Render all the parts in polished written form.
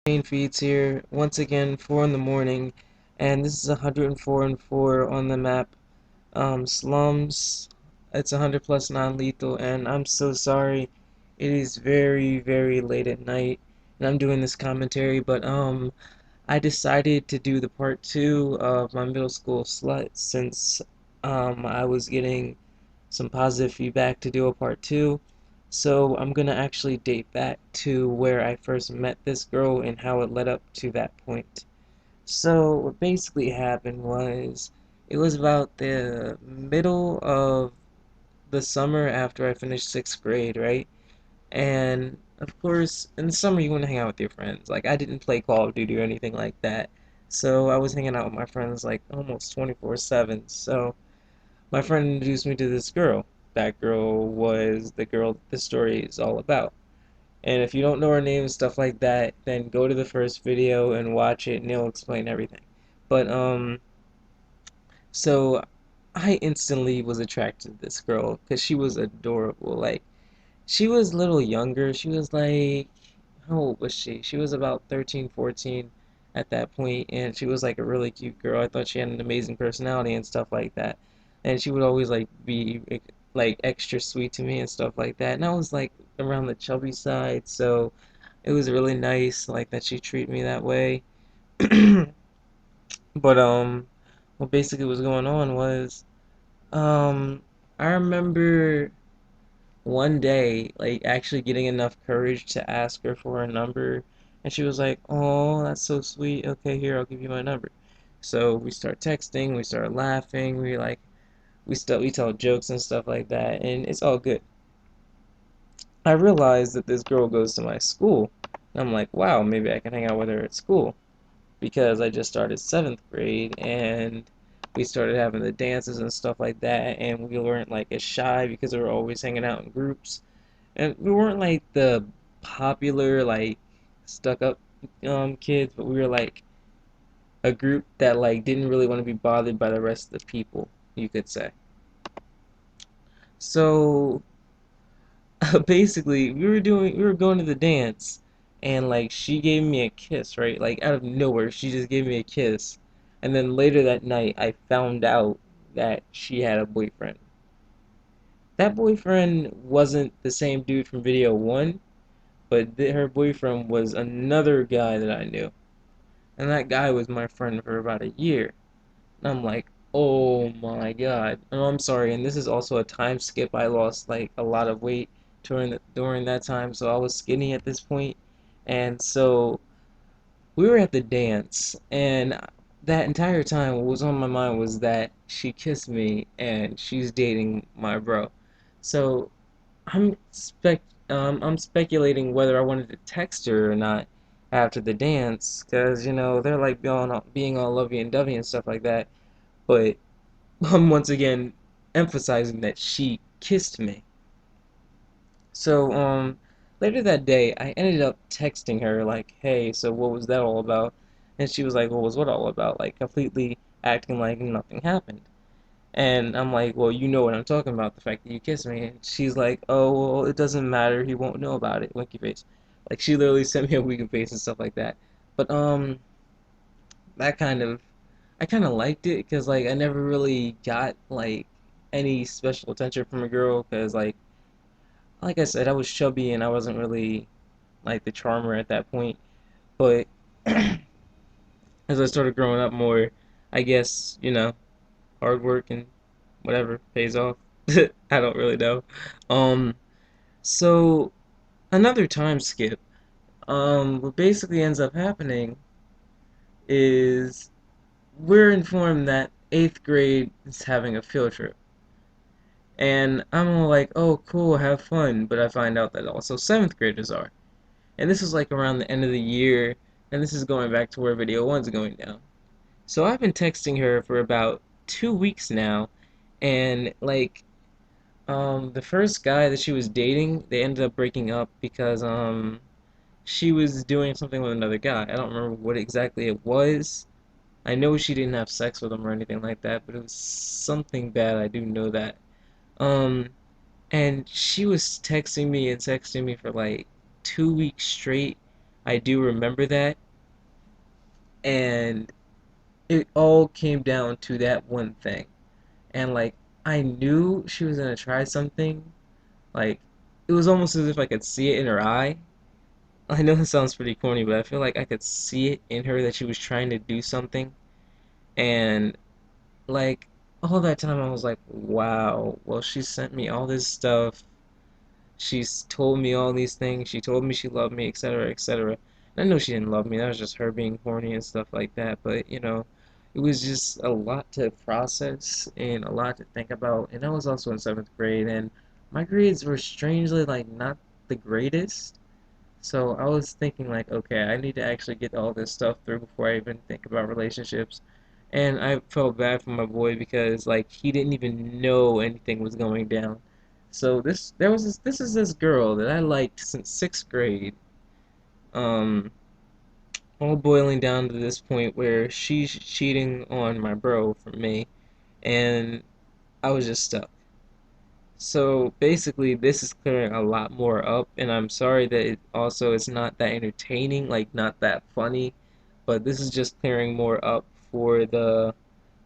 Main feeds here once again, 4 in the morning, and this is 104 and 4 on the map. Slums, it's 100 plus non-lethal, and I'm so sorry. It is very, very late at night, and I'm doing this commentary, but I decided to do the part 2 of my middle school slut since I was getting some positive feedback to do a part 2. So I'm gonna actually date back to where I first met this girl and how it led up to that point. So what basically happened was it was about the middle of the summer after I finished 6th grade, right? And of course, in the summer you want to hang out with your friends. Like I didn't play Call of Duty or anything like that. So I was hanging out with my friends like almost 24/7. So my friend introduced me to this girl. That girl was the girl the story is all about. And if you don't know her name and stuff like that, then go to the first video and watch it and it'll explain everything. But so I instantly was attracted to this girl because she was adorable. Like she was a little younger. She was like, how old was she? She was about 13, 14 at that point, and she was like a really cute girl. I thought she had an amazing personality and stuff like that. And she would always like be like extra sweet to me and stuff like that. And I was like around the chubby side, so it was really nice like that she treated me that way. But what basically was going on was I remember one day, like actually getting enough courage to ask her for her number, and she was like, "Oh, that's so sweet. Okay, here, I'll give you my number." So we start texting, we start laughing, we tell jokes and stuff like that, and it's all good. I realized that this girl goes to my school, and I'm like, "Wow, maybe I can hang out with her at school." Because I just started 7th grade and we started having the dances and stuff like that, and we weren't like as shy because we were always hanging out in groups. And we weren't like the popular like stuck up kids, but we were like a group that like didn't really want to be bothered by the rest of the people, you could say. So basically we were going to the dance, and like she gave me a kiss, right? Like out of nowhere she just gave me a kiss. And then later that night I found out that she had a boyfriend. That boyfriend wasn't the same dude from video 1, but her boyfriend was another guy that I knew. And that guy was my friend for about a year. And I'm like, oh my god. Oh, I'm sorry. And this is also a time skip. I lost like a lot of weight during that time, so I was skinny at this point. And so we were at the dance, and that entire time, what was on my mind was that she kissed me, and she's dating my bro. So I'm speculating whether I wanted to text her or not after the dance, because they're like being all lovey and dovey and stuff like that. But I'm once again emphasizing that she kissed me. So later that day, I ended up texting her like, "Hey, so what was that all about?" And she was like, "What was what all about?" Like completely acting like nothing happened. And I'm like, well, you know what I'm talking about, the fact that you kissed me. And she's like, oh, well, it doesn't matter. He won't know about it. Winky face. Like, she literally sent me a winky face and stuff like that. But, that kind of, I kind of liked it because, like, I never really got, like, any special attention from a girl because, like I said, I was chubby and I wasn't really, like, the charmer at that point. But as I started growing up more, I guess, hard work and whatever pays off. I don't really know. Um, so another time skip. What basically ends up happening is we're informed that 8th grade is having a field trip. And I'm all like, oh, cool, have fun. But I find out that also 7th graders are. And this is like around the end of the year, and this is going back to where video one's going down. So I've been texting her for about 2 weeks now, and like the first guy that she was dating, they ended up breaking up because she was doing something with another guy. I don't remember what exactly it was. I know she didn't have sex with him or anything like that, but it was something bad. I do know that. Um, and she was texting me and texting me for like 2 weeks straight, I do remember that, and it all came down to that one thing. And like I knew she was gonna try something. Like it was almost as if I could see it in her eye. I know this sounds pretty corny, but I feel like I could see it in her that she was trying to do something. And like all that time I was like, wow, well she sent me all this stuff. She's told me all these things. She told me she loved me, etc., etc. I know she didn't love me. That was just her being horny and stuff like that. But, it was just a lot to process and a lot to think about. And I was also in seventh grade, and my grades were strangely like not the greatest. So I was thinking like, okay, I need to actually get all this stuff through before I even think about relationships. And I felt bad for my boy because like he didn't even know anything was going down. So this is this girl that I liked since sixth grade. Um, all boiling down to this point where she's cheating on my bro for me, and I was just stuck. So basically, this is clearing a lot more up, and I'm sorry that it also is not that entertaining, like not that funny, but this is just clearing more up for the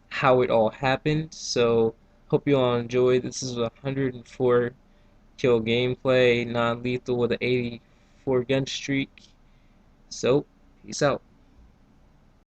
how it all happened. So hope you all enjoyed. This is a 104 kill gameplay, non-lethal with an 84 gun streak. So peace out.